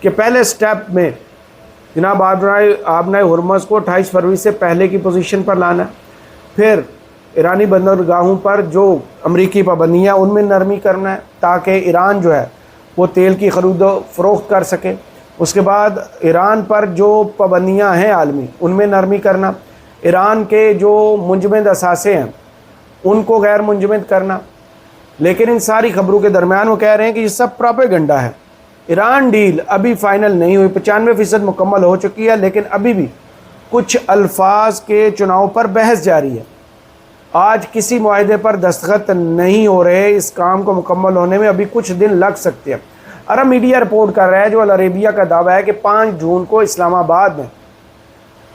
کہ پہلے سٹیپ میں جناب آبنائے ہرمز کو 28 فروری سے پہلے کی پوزیشن پر لانا ہے، پھر ایرانی بندرگاہوں پر جو امریکی پابندیاں ان میں نرمی کرنا ہے تاکہ ایران جو ہے وہ تیل کی خرید و فروخت کر سکے، اس کے بعد ایران پر جو پابندیاں ہیں عالمی ان میں نرمی کرنا، ایران کے جو منجمد اثاثے ہیں ان کو غیر منجمد کرنا۔ لیکن ان ساری خبروں کے درمیان وہ کہہ رہے ہیں کہ یہ سب پروپیگنڈا ہے، ایران ڈیل ابھی فائنل نہیں ہوئی، 95% مکمل ہو چکی ہے، لیکن ابھی بھی کچھ الفاظ کے چناؤ پر بحث جاری ہے۔ آج کسی معاہدے پر دستخط نہیں ہو رہے، اس کام کو مکمل ہونے میں ابھی کچھ دن لگ سکتے ہیں۔ عرب میڈیا رپورٹ کر رہا ہے جو العربیہ کا دعویٰ ہے کہ 5 جون کو اسلام آباد میں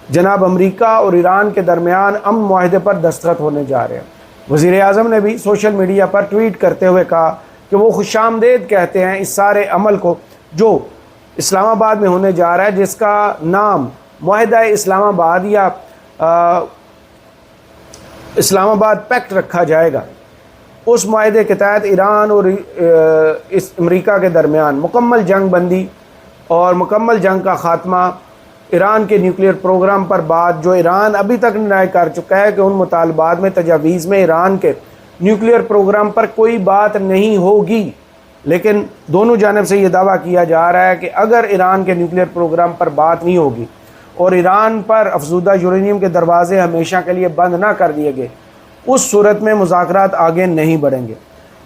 جناب امریکہ اور ایران کے درمیان امن معاہدے پر دستخط ہونے جا رہے ہیں۔ وزیر اعظم نے بھی سوشل میڈیا پر ٹویٹ کرتے ہوئے کہا کہ وہ خوش آمدید کہتے ہیں اس سارے عمل کو جو اسلام آباد میں ہونے جا رہا ہے، جس کا نام معاہدہ اسلام آباد یا اسلام آباد پیکٹ رکھا جائے گا۔ اس معاہدے کے تحت ایران اور اس امریکہ کے درمیان مکمل جنگ بندی اور مکمل جنگ کا خاتمہ، ایران کے نیوکلیئر پروگرام پر بات جو ایران ابھی تک ڈینائی کر چکا ہے کہ ان مطالبات میں تجاویز میں ایران کے نیوکلیئر پروگرام پر کوئی بات نہیں ہوگی، لیکن دونوں جانب سے یہ دعویٰ کیا جا رہا ہے کہ اگر ایران کے نیوکلیئر پروگرام پر بات نہیں ہوگی اور ایران پر افزودہ یورینیم کے دروازے ہمیشہ کے لیے بند نہ کر دیے گئے، اس صورت میں مذاکرات آگے نہیں بڑھیں گے۔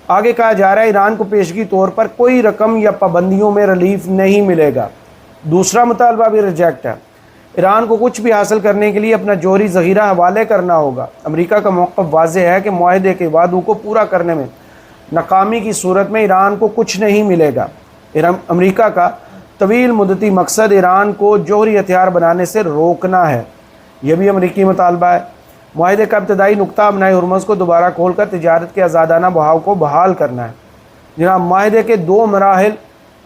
آگے کہا جا رہا ہے ایران کو پیشگی طور پر کوئی رقم یا پابندیوں میں ریلیف نہیں ملے گا۔ دوسرا مطالبہ بھی ریجیکٹ ہے، ایران کو کچھ بھی حاصل کرنے کے لیے اپنا جوہری ذخیرہ حوالے کرنا ہوگا۔ امریکہ کا موقف واضح ہے کہ معاہدے کے وعدوں کو پورا کرنے میں ناکامی کی صورت میں ایران کو کچھ نہیں ملے گا۔ امریکہ کا طویل مدتی مقصد ایران کو جوہری ہتھیار بنانے سے روکنا ہے، یہ بھی امریکی مطالبہ ہے۔ معاہدے کا ابتدائی نقطہ ابنائے ہرمز کو دوبارہ کھول کر تجارت کے آزادانہ بہاؤ کو بحال کرنا ہے۔ جناب معاہدے کے 2 مراحل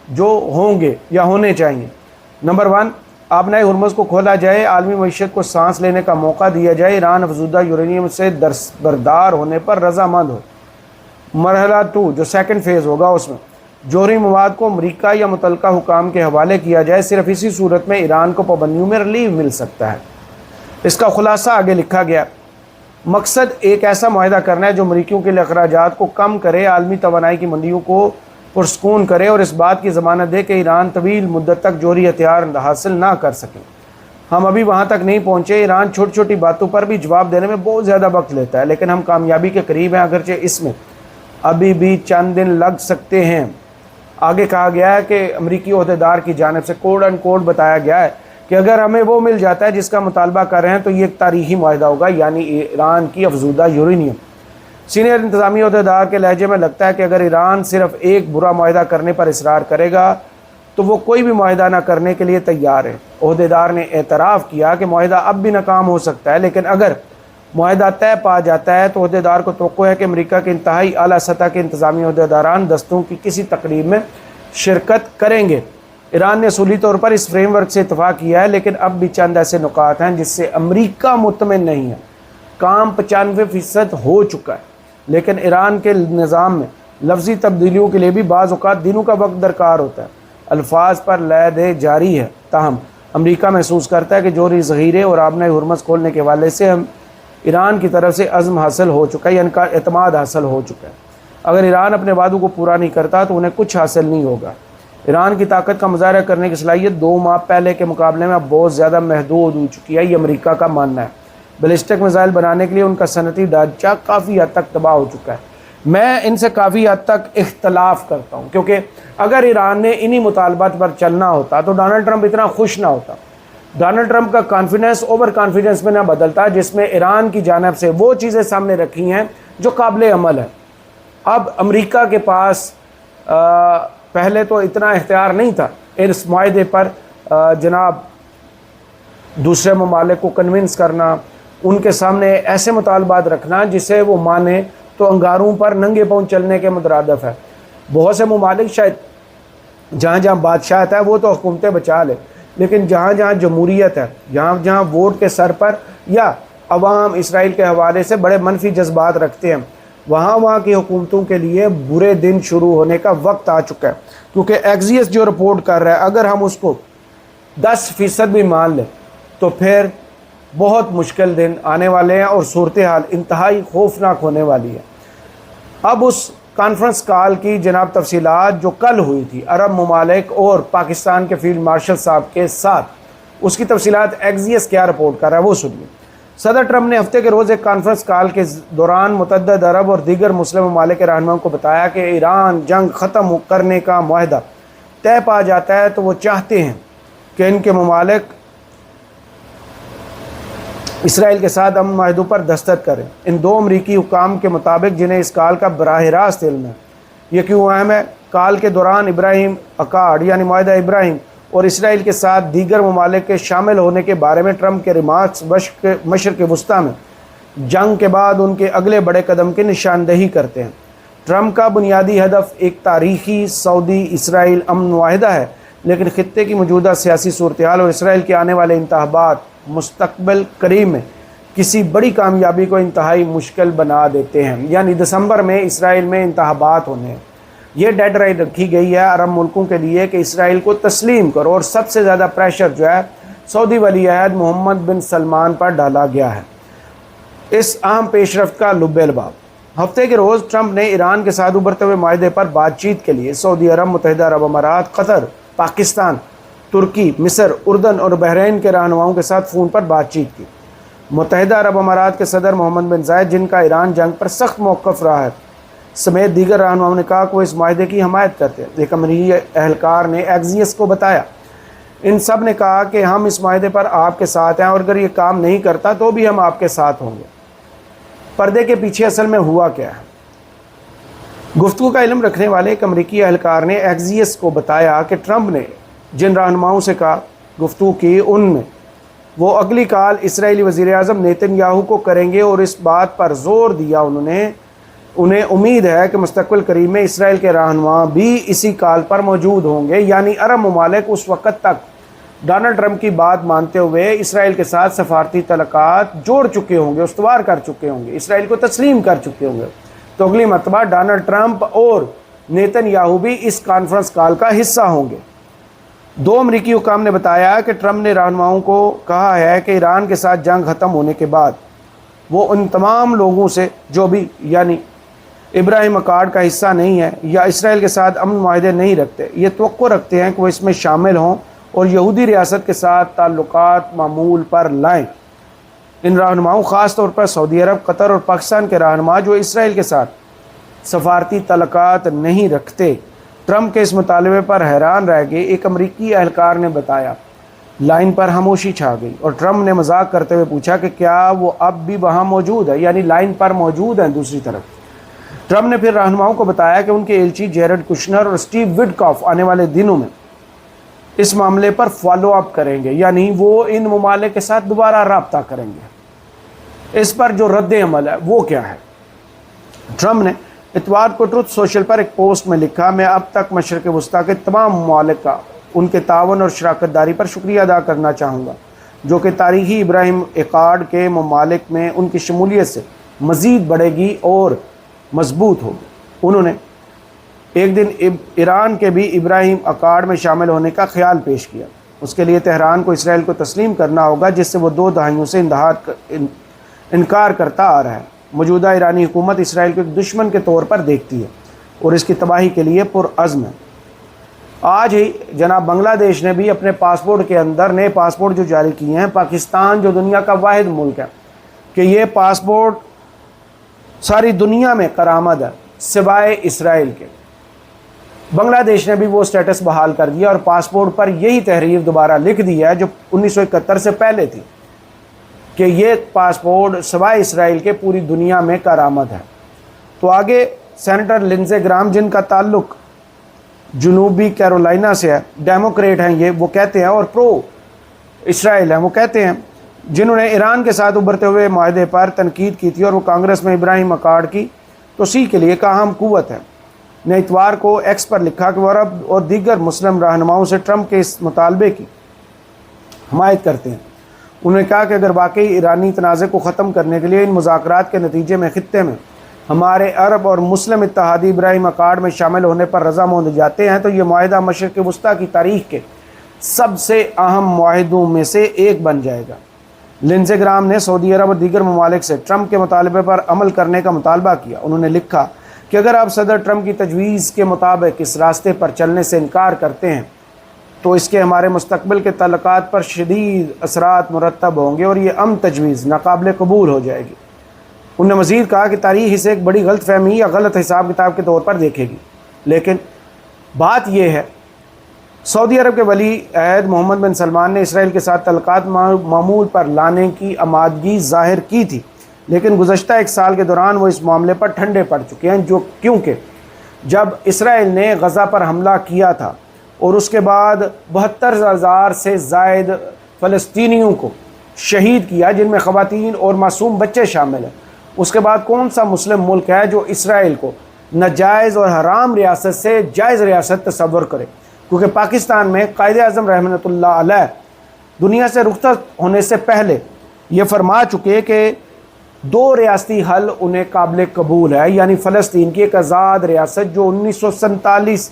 جو ہوں گے یا ہونے چاہیے، نمبر 1 ابنائے ہرمز کو کھولا جائے، عالمی معیشت کو سانس لینے کا موقع دیا جائے، ایران افزودہ یورینیم سے دستبردار ہونے پر رضامند ہو۔ مرحلہ 2 جو سیکنڈ فیز ہوگا، اس میں جوہری مواد کو امریکہ یا متعلقہ حکام کے حوالے کیا جائے، صرف اسی صورت میں ایران کو پابندیوں میں ریلیف مل سکتا ہے۔ اس کا خلاصہ آگے لکھا گیا، مقصد ایک ایسا معاہدہ کرنا ہے جو امریکیوں کے لیے اخراجات کو کم کرے، عالمی توانائی کی منڈیوں کو پرسکون کرے اور اس بات کی ضمانت دے کہ ایران طویل مدت تک جوہری ہتھیار حاصل نہ کر سکے۔ ہم ابھی وہاں تک نہیں پہنچے، ایران چھوٹی چھوٹی باتوں پر بھی جواب دینے میں بہت زیادہ وقت لیتا ہے، لیکن ہم کامیابی کے قریب ہیں، اگرچہ اس میں ابھی بھی چند دن لگ سکتے ہیں۔ آگے کہا گیا ہے کہ امریکی عہدیدار کی جانب سے کوڈ اینڈ کوڈ بتایا گیا ہے کہ اگر ہمیں وہ مل جاتا ہے جس کا مطالبہ کر رہے ہیں تو یہ ایک تاریخی معاہدہ ہوگا، یعنی ایران کی افزودہ یورینیم۔ سینئر انتظامی عہدیدار کے لہجے میں لگتا ہے کہ اگر ایران صرف ایک برا معاہدہ کرنے پر اصرار کرے گا تو وہ کوئی بھی معاہدہ نہ کرنے کے لیے تیار ہے۔ عہدیدار نے اعتراف کیا کہ معاہدہ اب بھی ناکام ہو سکتا ہے، لیکن اگر معاہدہ طے پا جاتا ہے تو عہدیدار کو توقع ہے کہ امریکہ کے انتہائی اعلیٰ سطح کے انتظامی عہدیداران دستوں کی کسی تقریب میں شرکت کریں گے۔ ایران نے اصولی طور پر اس فریم ورک سے اتفاق کیا ہے، لیکن اب بھی چند ایسے نکات ہیں جس سے امریکہ مطمئن نہیں ہے۔ کام 95% ہو چکا ہے، لیکن ایران کے نظام میں لفظی تبدیلیوں کے لیے بھی بعض اوقات دنوں کا وقت درکار ہوتا ہے۔ الفاظ پر لے دے جاری ہے، تاہم امریکہ محسوس کرتا ہے کہ جوہری ذخیرے اور آبنائے ہرمز کھولنے کے حوالے سے ہم ایران کی طرف سے عزم حاصل ہو چکا ہے، یا ان کا اعتماد حاصل ہو چکا ہے۔ اگر ایران اپنے وعدوں کو پورا نہیں کرتا تو انہیں کچھ حاصل نہیں ہوگا۔ ایران کی طاقت کا مظاہرہ کرنے کی صلاحیت 2 ماہ پہلے کے مقابلے میں اب بہت زیادہ محدود ہو چکی ہے، یہ امریکہ کا ماننا ہے۔ بیلسٹک میزائل بنانے کے لیے ان کا صنعتی ڈھانچہ کافی حد تک تباہ ہو چکا ہے۔ میں ان سے کافی حد تک اختلاف کرتا ہوں، کیونکہ اگر ایران نے انہی مطالبات پر چلنا ہوتا تو ڈونلڈ ٹرمپ اتنا خوش نہ ہوتا۔ ڈونلڈ ٹرمپ کا کانفیڈنس اوور کانفیڈنس میں نہ بدلتا، جس میں ایران کی جانب سے وہ چیزیں سامنے رکھی ہیں جو قابل عمل ہے۔ اب امریکہ کے پاس پہلے تو اتنا اختیار نہیں تھا اس معاہدے پر جناب دوسرے ممالک کو کنونس کرنا، ان کے سامنے ایسے مطالبات رکھنا جسے وہ مانے تو انگاروں پر ننگے پاؤں چلنے کے مترادف ہے۔ بہت سے ممالک شاید جہاں جہاں بادشاہت ہے وہ تو حکومتیں بچا لے، لیکن جہاں جہاں جمہوریت ہے، جہاں جہاں ووٹ کے سر پر یا عوام اسرائیل کے حوالے سے بڑے منفی جذبات رکھتے ہیں، وہاں کی حکومتوں کے لیے برے دن شروع ہونے کا وقت آ چکا ہے، کیونکہ ایکزیس جو رپورٹ کر رہا ہے اگر ہم اس کو 10% بھی مان لیں تو پھر بہت مشکل دن آنے والے ہیں اور صورتحال انتہائی خوفناک ہونے والی ہے۔ اب اس کانفرنس کال کی جناب تفصیلات جو کل ہوئی تھی عرب ممالک اور پاکستان کے فیلڈ مارشل صاحب کے ساتھ، اس کی تفصیلات ایکزیس کیا رپورٹ کر رہا ہے وہ سنیے۔ صدر ٹرمپ نے ہفتے کے روز ایک کانفرنس کال کے دوران متعدد عرب اور دیگر مسلم ممالک کے رہنماؤں کو بتایا کہ ایران جنگ ختم کرنے کا معاہدہ طے پا جاتا ہے تو وہ چاہتے ہیں کہ ان کے ممالک اسرائیل کے ساتھ امن معاہدوں پر دستخط کریں۔ ان دو امریکی حکام کے مطابق، جنہیں اس کال کا براہ راست علم ہے، یہ کیوں اہم ہے؟ کال کے دوران ابراہیم اکارڈ یعنی معاہدہ ابراہیم اور اسرائیل کے ساتھ دیگر ممالک کے شامل ہونے کے بارے میں ٹرمپ کے ریمارکس مشرق وسطیٰ میں جنگ کے بعد ان کے اگلے بڑے قدم کی نشاندہی کرتے ہیں۔ ٹرمپ کا بنیادی ہدف ایک تاریخی سعودی اسرائیل امن معاہدہ ہے، لیکن خطے کی موجودہ سیاسی صورتحال اور اسرائیل کے آنے والے انتخابات مستقبل قریب میں کسی بڑی کامیابی کو انتہائی مشکل بنا دیتے ہیں۔ یعنی دسمبر میں اسرائیل میں انتخابات ہونے ہیں۔ یہ ڈیڈ لائن رکھی گئی ہے عرب ملکوں کے لیے کہ اسرائیل کو تسلیم کرو، اور سب سے زیادہ پریشر جو ہے سعودی ولی عہد محمد بن سلمان پر ڈالا گیا ہے اس اہم پیش رفت کا لب لباب۔ ہفتے کے روز ٹرمپ نے ایران کے ساتھ ابھرتے ہوئے معاہدے پر بات چیت کے لیے سعودی عرب، متحدہ عرب امارات، قطر، پاکستان، ترکی، مصر، اردن اور بحرین کے رہنماؤں کے ساتھ فون پر بات چیت کی۔ متحدہ عرب امارات کے صدر محمد بن زائد، جن کا ایران جنگ پر سخت موقف رہا ہے، سمیت دیگر رہنماؤں نے کہا کہ وہ اس معاہدے کی حمایت کرتے ہیں۔ ایک امریکی اہلکار نے ایکزیس کو بتایا، ان سب نے کہا کہ ہم اس معاہدے پر آپ کے ساتھ ہیں، اور اگر یہ کام نہیں کرتا تو بھی ہم آپ کے ساتھ ہوں گے۔ پردے کے پیچھے اصل میں ہوا کیا ہے؟ گفتگو کا علم رکھنے والے ایک امریکی اہلکار نے ایکزیس کو بتایا کہ ٹرمپ نے جن رہنماؤں سے کہا گفتگو کی، ان میں وہ اگلی کال اسرائیلی وزیر اعظم نیتن یاہو کو کریں گے، اور اس بات پر زور دیا انہیں امید ہے کہ مستقبل قریب میں اسرائیل کے رہنما بھی اسی کال پر موجود ہوں گے۔ یعنی عرب ممالک اس وقت تک ڈونلڈ ٹرمپ کی بات مانتے ہوئے اسرائیل کے ساتھ سفارتی تعلقات جوڑ چکے ہوں گے، استوار کر چکے ہوں گے، اسرائیل کو تسلیم کر چکے ہوں گے، تو اگلی مرتبہ ڈونلڈ ٹرمپ اور نیتن یاہو بھی اس کانفرنس کال کا حصہ ہوں گے۔ دو امریکی حکام نے بتایا کہ ٹرمپ نے رہنماؤں کو کہا ہے کہ ایران کے ساتھ جنگ ختم ہونے کے بعد وہ ان تمام لوگوں سے جو بھی یعنی ابراہیم اکارڈ کا حصہ نہیں ہے یا اسرائیل کے ساتھ امن معاہدے نہیں رکھتے، یہ توقع رکھتے ہیں کہ وہ اس میں شامل ہوں اور یہودی ریاست کے ساتھ تعلقات معمول پر لائیں۔ ان رہنماؤں، خاص طور پر سعودی عرب، قطر اور پاکستان کے رہنما جو اسرائیل کے ساتھ سفارتی تعلقات نہیں رکھتے، ٹرمپ کے اس مطالبے پر حیران رہ گئے۔ ایک امریکی اہلکار نے بتایا لائن پر خاموشی چھا گئی، اور ٹرمپ نے مذاق کرتے ہوئے پوچھا کہ کیا وہ اب بھی وہاں موجود ہے، یعنی لائن پر موجود ہیں دوسری طرف۔ ٹرمپ نے پھر رہنماؤں کو بتایا کہ ان کے ایلچی جیرڈ کشنر اور اسٹیو وڈکاف آنے والے دنوں میں اس معاملے پر فالو اپ کریں گے، یعنی وہ ان ممالک کے ساتھ دوبارہ رابطہ کریں گے۔ اس پر جو رد عمل ہے وہ کیا ہے؟ ٹرمپ نے اتوار کو ٹروتھ سوشل پر ایک پوسٹ میں لکھا، میں اب تک مشرق وسطیٰ کے تمام ممالک کا ان کے تعاون اور شراکت داری پر شکریہ ادا کرنا چاہوں گا، جو کہ تاریخی ابراہیم اکارڈ کے ممالک میں ان کی شمولیت سے مزید بڑھے گی اور مضبوط ہوگی۔ انہوں نے ایک دن ایران کے بھی ابراہیم اکارڈ میں شامل ہونے کا خیال پیش کیا۔ اس کے لیے تہران کو اسرائیل کو تسلیم کرنا ہوگا، جس سے وہ 2 دہائیوں سے انکار کرتا آ رہا ہے۔ موجودہ ایرانی حکومت اسرائیل کو ایک دشمن کے طور پر دیکھتی ہے اور اس کی تباہی کے لیے پرعزم ہے۔ آج ہی جناب بنگلہ دیش نے بھی اپنے پاسپورٹ کے اندر نئے پاسپورٹ جو جاری کیے ہیں، پاکستان جو دنیا کا واحد ملک ہے کہ یہ پاسپورٹ ساری دنیا میں کارآمد ہے سوائے اسرائیل کے، بنگلہ دیش نے بھی وہ سٹیٹس بحال کر دیا اور پاسپورٹ پر یہی تحریر دوبارہ لکھ دی ہے جو 1971 سے پہلے تھی کہ یہ پاسپورٹ سوائے اسرائیل کے پوری دنیا میں کارآمد ہے۔ تو آگے سینیٹر لنزے گرام، جن کا تعلق جنوبی کیرولائنا سے ہے، ڈیموکریٹ ہیں یہ، وہ کہتے ہیں اور پرو اسرائیل ہیں، وہ کہتے ہیں، جنہوں نے ایران کے ساتھ ابھرتے ہوئے معاہدے پر تنقید کی تھی اور وہ کانگریس میں ابراہیم اکارڈ کی توسیع کے لیے ایک اہم قوت ہے، نے اتوار کو ایکس پر لکھا کہ وہ عرب اور دیگر مسلم رہنماؤں سے ٹرمپ کے اس مطالبے کی حمایت کرتے ہیں۔ انہوں نے کہا کہ اگر واقعی ایرانی تنازع کو ختم کرنے کے لیے ان مذاکرات کے نتیجے میں خطے میں ہمارے عرب اور مسلم اتحادی ابراہیم اکارڈ میں شامل ہونے پر رضامند ہو جاتے ہیں تو یہ معاہدہ مشرق وسطیٰ کی تاریخ کے سب سے اہم معاہدوں میں سے ایک بن جائے گا۔ لنزے گرام نے سعودی عرب اور دیگر ممالک سے ٹرمپ کے مطالبے پر عمل کرنے کا مطالبہ کیا۔ انہوں نے لکھا کہ اگر آپ صدر ٹرمپ کی تجویز کے مطابق اس راستے پر چلنے سے انکار کرتے ہیں تو اس کے ہمارے مستقبل کے تعلقات پر شدید اثرات مرتب ہوں گے اور یہ تجویز ناقابل قبول ہو جائے گی۔ انہوں نے مزید کہا کہ تاریخ اسے ایک بڑی غلط فہمی یا غلط حساب کتاب کے طور پر دیکھے گی، لیکن بات یہ ہے سعودی عرب کے ولی عہد محمد بن سلمان نے اسرائیل کے ساتھ تعلقات معمول پر لانے کی آمادگی ظاہر کی تھی، لیکن گزشتہ ایک سال کے دوران وہ اس معاملے پر ٹھنڈے پڑ چکے ہیں، کیونکہ جب اسرائیل نے غزہ پر حملہ کیا تھا اور اس کے بعد 72,000 سے زائد فلسطینیوں کو شہید کیا جن میں خواتین اور معصوم بچے شامل ہیں، اس کے بعد کون سا مسلم ملک ہے جو اسرائیل کو ناجائز اور حرام ریاست سے جائز ریاست تصور کرے؟ کیونکہ پاکستان میں قائد اعظم رحمۃ اللہ علیہ دنیا سے رخصت ہونے سے پہلے یہ فرما چکے کہ 2 ریاستی حل انہیں قابل قبول ہے، یعنی فلسطین کی ایک آزاد ریاست جو 1947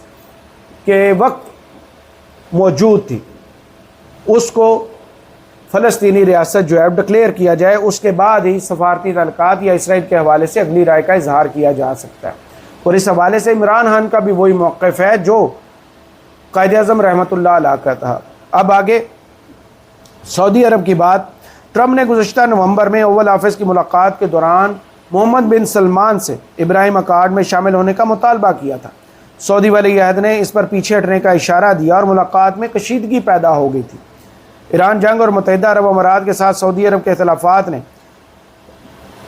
کے وقت موجود تھی، اس کو فلسطینی ریاست جو ہے ڈکلیئر کیا جائے، اس کے بعد ہی سفارتی تعلقات یا اسرائیل کے حوالے سے اگلی رائے کا اظہار کیا جا سکتا ہے۔ اور اس حوالے سے عمران خان کا بھی وہی موقف ہے جو قائد اعظم رحمۃ اللہ علیہ کا تھا۔ اب آگے سعودی عرب کی بات۔ ٹرمپ نے گزشتہ نومبر میں اوول آفس کی ملاقات کے دوران محمد بن سلمان سے ابراہیم اکارڈ میں شامل ہونے کا مطالبہ کیا تھا۔ سعودی ولی عہد نے اس پر پیچھے ہٹنے کا اشارہ دیا اور ملاقات میں کشیدگی پیدا ہو گئی تھی۔ ایران جنگ اور متحدہ عرب امارات کے ساتھ سعودی عرب کے اختلافات نے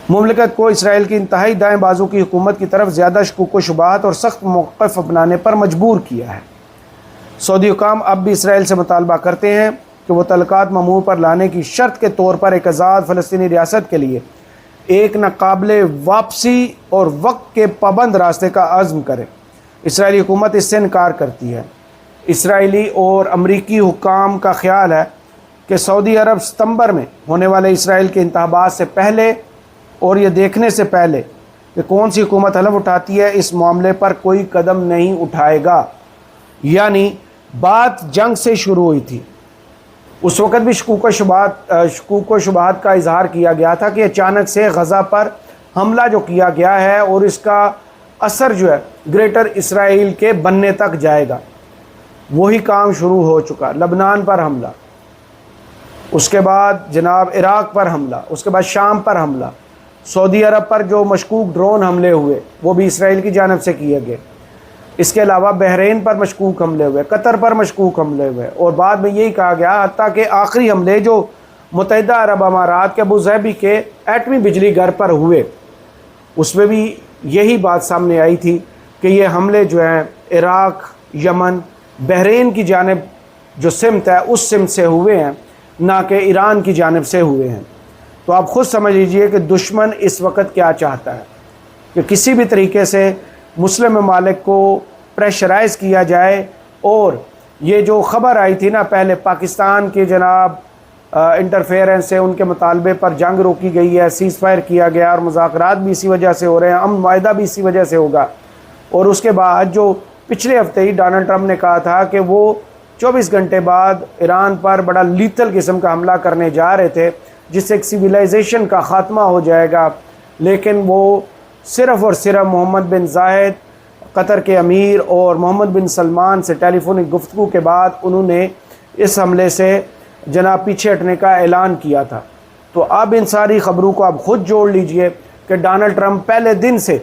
مملکت کو اسرائیل کی انتہائی دائیں بازو کی حکومت کی طرف زیادہ شکوک و شبہات اور سخت موقف اپنانے پر مجبور کیا ہے۔ سعودی حکام اب بھی اسرائیل سے مطالبہ کرتے ہیں کہ وہ تعلقات معمول پر لانے کی شرط کے طور پر ایک آزاد فلسطینی ریاست کے لیے ایک ناقابل واپسی اور وقت کے پابند راستے کا عزم کرے۔ اسرائیلی حکومت اس سے انکار کرتی ہے۔ اسرائیلی اور امریکی حکام کا خیال ہے کہ سعودی عرب ستمبر میں ہونے والے اسرائیل کے انتخابات سے پہلے اور یہ دیکھنے سے پہلے کہ کون سی حکومت حلف اٹھاتی ہے اس معاملے پر کوئی قدم نہیں اٹھائے گا۔ یعنی بات جنگ سے شروع ہوئی تھی، اس وقت بھی شکوک و شبہات کا اظہار کیا گیا تھا کہ اچانک سے غزہ پر حملہ جو کیا گیا ہے اور اس کا اثر جو ہے گریٹر اسرائیل کے بننے تک جائے گا، وہی کام شروع ہو چکا۔ لبنان پر حملہ، اس کے بعد جناب عراق پر حملہ، اس کے بعد شام پر حملہ، سعودی عرب پر جو مشکوک ڈرون حملے ہوئے وہ بھی اسرائیل کی جانب سے کیے گئے، اس کے علاوہ بحرین پر مشکوک حملے ہوئے، قطر پر مشکوک حملے ہوئے، اور بعد میں یہی کہا گیا حتیٰ کہ آخری حملے جو متحدہ عرب امارات کے ابوظہبی کے ایٹمی بجلی گھر پر ہوئے، اس میں بھی یہی بات سامنے آئی تھی کہ یہ حملے جو ہیں عراق، یمن، بحرین کی جانب جو سمت ہے اس سمت سے ہوئے ہیں، نہ کہ ایران کی جانب سے ہوئے ہیں۔ تو آپ خود سمجھ لیجئے کہ دشمن اس وقت کیا چاہتا ہے کہ کسی بھی طریقے سے مسلم ممالک کو پریشرائز کیا جائے، اور یہ جو خبر آئی تھی نا پہلے پاکستان کے جناب انٹرفیئرنس سے ان کے مطالبے پر جنگ روکی گئی ہے، سیز فائر کیا گیا اور مذاکرات بھی اسی وجہ سے ہو رہے ہیں، امن معاہدہ بھی اسی وجہ سے ہوگا، اور اس کے بعد جو پچھلے ہفتے ہی ڈونلڈ ٹرمپ نے کہا تھا کہ وہ 24 گھنٹے بعد ایران پر بڑا لیتل قسم کا حملہ کرنے جا رہے تھے جس سے ایک سویلائزیشن کا خاتمہ ہو جائے گا، لیکن وہ صرف اور صرف محمد بن زائد قطر کے امیر اور محمد بن سلمان سے ٹیلی فونک گفتگو کے بعد انہوں نے اس حملے سے جناب پیچھے ہٹنے کا اعلان کیا تھا۔ تو اب ان ساری خبروں کو آپ خود جوڑ لیجئے کہ ڈونلڈ ٹرمپ پہلے دن سے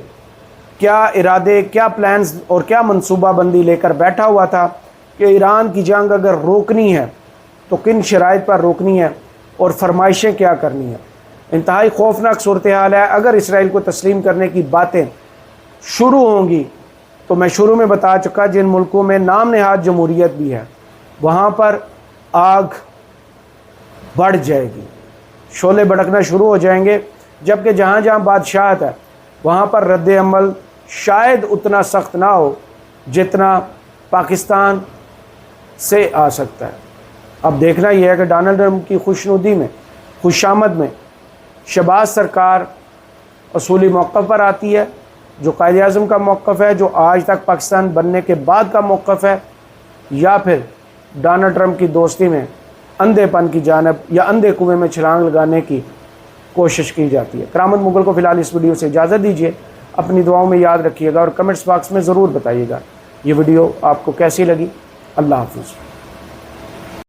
کیا ارادے، کیا پلانز اور کیا منصوبہ بندی لے کر بیٹھا ہوا تھا کہ ایران کی جنگ اگر روکنی ہے تو کن شرائط پر روکنی ہے اور فرمائشیں کیا کرنی ہیں۔ انتہائی خوفناک صورتحال ہے۔ اگر اسرائیل کو تسلیم کرنے کی باتیں شروع ہوں گی تو میں شروع میں بتا چکا جن ملکوں میں نام نہاد جمہوریت بھی ہے وہاں پر آگ بڑھ جائے گی، شعلے بھڑکنا شروع ہو جائیں گے، جبکہ جہاں جہاں بادشاہت ہے وہاں پر رد عمل شاید اتنا سخت نہ ہو جتنا پاکستان سے آ سکتا ہے۔ اب دیکھنا یہ ہے کہ ڈونلڈ ٹرمپ کی خوشنودی میں، خوش آمد میں شہباز سرکار اصولی موقف پر آتی ہے، جو قائد اعظم کا موقف ہے، جو آج تک پاکستان بننے کے بعد کا موقف ہے، یا پھر ڈونلڈ ٹرمپ کی دوستی میں اندھے پن کی جانب یا اندھے کنویں میں چھلانگ لگانے کی کوشش کی جاتی ہے۔ کرامت مغل کو فی الحال اس ویڈیو سے اجازت دیجیے، اپنی دعاؤں میں یاد رکھیے گا اور کمنٹس باکس میں ضرور بتائیے گا یہ ویڈیو آپ کو کیسی لگی۔ اللہ حافظ۔